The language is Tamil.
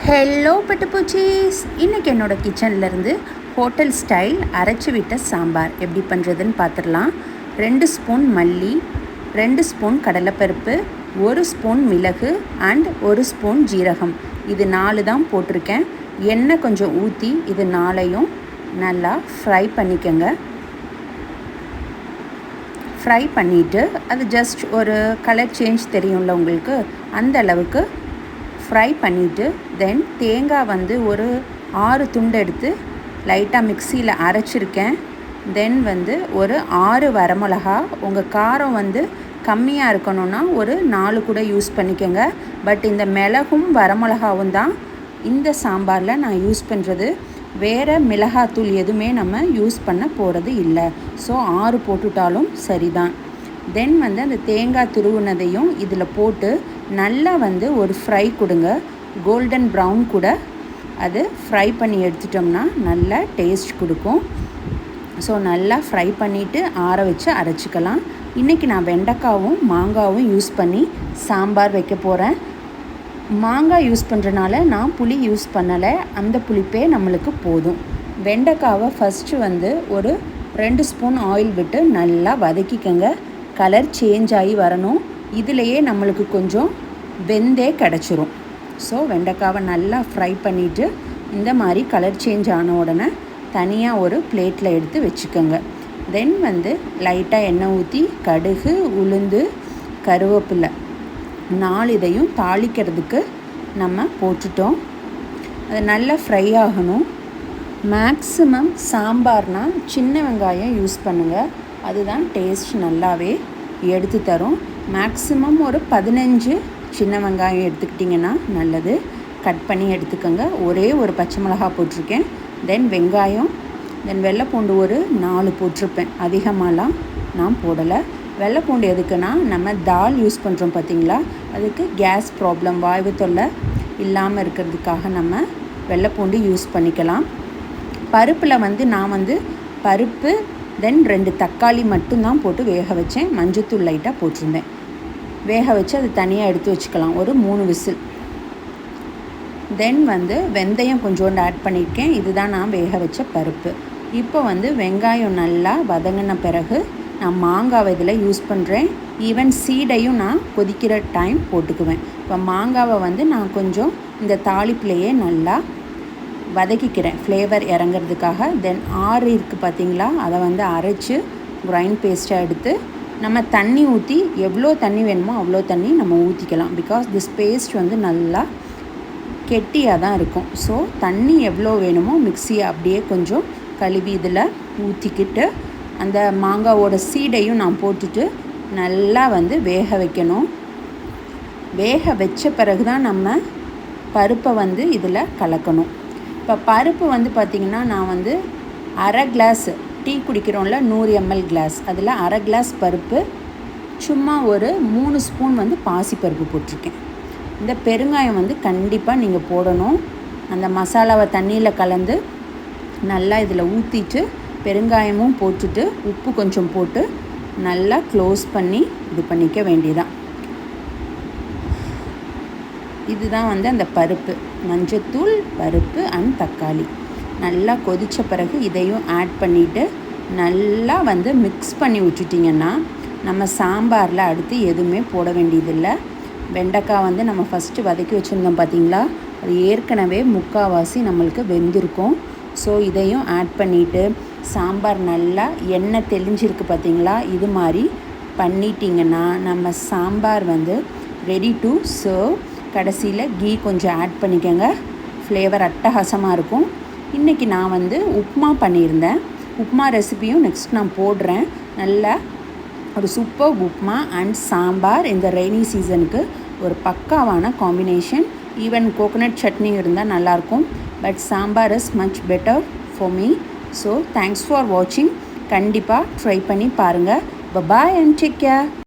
ஹலோ பட்டுப்பூச்சீஸ், இன்றைக்கி என்னோடய கிச்சன்லேருந்து ஹோட்டல் ஸ்டைல் அரைச்சி விட்ட சாம்பார் எப்படி பண்ணுறதுன்னு பார்த்துடலாம். 2 ஸ்பூன் மல்லி, 2 ஸ்பூன் கடலைப்பருப்பு, 1 ஸ்பூன் மிளகு அண்ட் 1 ஸ்பூன் ஜீரகம், இது 4 தான் போட்டிருக்கேன். எண்ணெய் கொஞ்சம் ஊற்றி இது 4ஐயும் நல்லா ஃப்ரை பண்ணிக்கோங்க. ஃப்ரை பண்ணிவிட்டு அது ஜஸ்ட் ஒரு கலர் சேஞ்ச் தெரியும்ல உங்களுக்கு, அந்த அளவுக்கு ஃப்ரை பண்ணிவிட்டு தென் தேங்காய் ஒரு 6 துண்டு எடுத்து லைட்டாக மிக்சியில் அரைச்சிருக்கேன். தென் ஒரு 6 வரமிளகா, உங்கள் காரம் கம்மியாக இருக்கணும்னா ஒரு 4 கூட யூஸ் பண்ணிக்கோங்க. பட் இந்த மிளகும் வரமிளகாவும் தான் இந்த சாம்பாரில் நான் யூஸ் பண்ணுறது. வேறு மிளகாத்தூள் எதுவுமே நம்ம யூஸ் பண்ண போகிறது இல்லை. ஸோ 6 போட்டுட்டாலும் சரிதான். தென் அந்த தேங்காய் துருவுனதையும் இதில் போட்டு நல்லா ஒரு ஃப்ரை கொடுங்க. கோல்டன் ப்ரௌன் கூட அது ஃப்ரை பண்ணி எடுத்துட்டோம்னா நல்லா டேஸ்ட் கொடுக்கும். ஸோ நல்லா ஃப்ரை பண்ணிவிட்டு ஆற வச்சு அரைச்சிக்கலாம். இன்றைக்கி நான் வெண்டைக்காவும் மாங்காவும் யூஸ் பண்ணி சாம்பார் வைக்க போகிறேன். மாங்காய் யூஸ் பண்ணுறனால நான் புளி யூஸ் பண்ணலை, அந்த புளிப்பே நம்மளுக்கு போதும். வெண்டைக்காவை ஃபஸ்ட்டு ஒரு 2 ஸ்பூன் ஆயில் விட்டு நல்லா வதக்கிக்கங்க. கலர் சேஞ்ச் ஆகி வரணும். இதிலையே நம்மளுக்கு கொஞ்சம் வெந்தே கிடச்சிரும். ஸோ வெண்டைக்காவை நல்லா ஃப்ரை பண்ணிவிட்டு இந்த மாதிரி கலர் சேஞ்ச் ஆன உடனே தனியாக ஒரு பிளேட்டில் எடுத்து வச்சுக்கோங்க. தென் லைட்டாக எண்ணெய் ஊற்றி கடுகு, உளுந்து, கருவேப்பிலை 4 இதையும் தாளிக்கிறதுக்கு நம்ம போட்டுட்டோம். அது நல்லா ஃப்ரை ஆகணும். மேக்ஸிமம் சாம்பார்னால் சின்ன வெங்காயம் யூஸ் பண்ணுங்கள், அதுதான் டேஸ்ட் நல்லாவே எடுத்து தரும். மேக்ஸிமம் ஒரு 15 சின்ன வெங்காயம் எடுத்துக்கிட்டிங்கன்னா நல்லது. கட் பண்ணி எடுத்துக்கோங்க. ஒரே ஒரு பச்சை மிளகா போட்டிருக்கேன். தென் வெங்காயம், தென் வெள்ளைப்பூண்டு ஒரு 4 போட்டிருப்பேன். அதிகமாகலாம் நான் போடலை. வெள்ளைப்பூண்டு எதுக்குன்னா நம்ம தால் யூஸ் பண்ணுறோம் பார்த்திங்களா, அதுக்கு கேஸ் ப்ராப்ளம், வாய்வு தொல்லை இல்லாமல் இருக்கிறதுக்காக நம்ம வெள்ளைப்பூண்டு யூஸ் பண்ணிக்கலாம். பருப்பில் நான் பருப்பு தென் 2 தக்காளி மட்டும்தான் போட்டு வேக வச்சேன். மஞ்சத்தூள் லைட்டாக போட்டிருந்தேன். வேக வச்சு அது தனியாக எடுத்து வச்சுக்கலாம். ஒரு 3 விசில். தென் வெந்தயம் கொஞ்சோண்டு ஆட் பண்ணியிருக்கேன். இதுதான் நான் வேக வச்ச பருப்பு. இப்போ வெங்காயம் நல்லா வதங்கின பிறகு நான் மாங்காவை இதில் யூஸ் பண்ணுறேன். ஈவன் சீடையும் நான் கொதிக்கிற டைம் போட்டுக்குவேன். இப்போ மாங்காவை நான் கொஞ்சம் இந்த தாளிப்புலையே நல்லா வதக்கிக்கிறேன் ஃப்ளேவர் இறங்கிறதுக்காக. தென் 6 இருக்குது பார்த்திங்களா, அதை அரைச்சி கிரைண்ட் பேஸ்ட்டாக எடுத்து நம்ம தண்ணி ஊற்றி எவ்வளோ தண்ணி வேணுமோ அவ்வளோ தண்ணி நம்ம ஊற்றிக்கலாம். பிகாஸ் திஸ் பேஸ்ட் நல்லா கெட்டியாக தான் இருக்கும். ஸோ தண்ணி எவ்வளோ வேணுமோ மிக்சியை அப்படியே கொஞ்சம் கழுவி இதில் ஊற்றிக்கிட்டு அந்த மாங்காவோட சீடையும் நான் போட்டுட்டு நல்லா வேக வைக்கணும். வேக வச்ச பிறகு தான் நம்ம பருப்பை இதில் கலக்கணும். இப்போ பருப்பு பார்த்திங்கன்னா நான் 1/2 கிளாஸ் டீ குடிக்கிறோம்ல 100 ml கிளாஸ், அதில் 1/2 கிளாஸ் பருப்பு, சும்மா ஒரு 3 ஸ்பூன் பாசிப்பருப்பு போட்டிருக்கேன். இந்த பெருங்காயம் கண்டிப்பாக நீங்கள் போடணும். அந்த மசாலாவை தண்ணியில் கலந்து நல்லா இதில் ஊற்றிட்டு பெருங்காயமும் போட்டுட்டு உப்பு கொஞ்சம் போட்டு நல்லா க்ளோஸ் பண்ணி இது பண்ணிக்க வேண்டியதான். இதுதான் அந்த பருப்பு, மஞ்சத்தூள், பருப்பு அண்ட் தக்காளி நல்லா கொதித்த பிறகு இதையும் ஆட் பண்ணிவிட்டு நல்லா மிக்ஸ் பண்ணி விட்டுட்டிங்கன்னா நம்ம சாம்பாரில் அடுத்து எதுவுமே போட வேண்டியதில்லை. வெண்டைக்காய் நம்ம ஃபஸ்ட்டு வதக்கி வச்சுருந்தோம் பார்த்திங்களா, அது ஏற்கனவே முக்கால்வாசி நம்மளுக்கு வெந்திருக்கும். ஸோ இதையும் ஆட் பண்ணிவிட்டு சாம்பார் நல்லா எண்ணெய் தெளிஞ்சிருக்கு பார்த்திங்களா, இது மாதிரி பண்ணிட்டிங்கன்னா நம்ம சாம்பார் ரெடி டு சர்வ். கடைசியில் கீ கொஞ்சம் ஆட் பண்ணிக்கோங்க, ஃப்ளேவர் அட்டகாசமாக இருக்கும். இன்றைக்கி நான் உப்புமா பண்ணியிருந்தேன். உப்புமா ரெசிபியும் நெக்ஸ்ட் நான் போடுறேன். நல்ல ஒரு சூப்பர் உப்புமா அண்ட் சாம்பார் இந்த ரெய்னி சீசனுக்கு ஒரு பக்காவான காம்பினேஷன். ஈவன் கோகோனட் சட்னி இருந்தால் நல்லாயிருக்கும். But sambar is much better for me. So thanks for வாட்சிங். கண்டிப்பாக ட்ரை பண்ணி பாருங்கள். பாய் அண்ட் டேக் கேர்.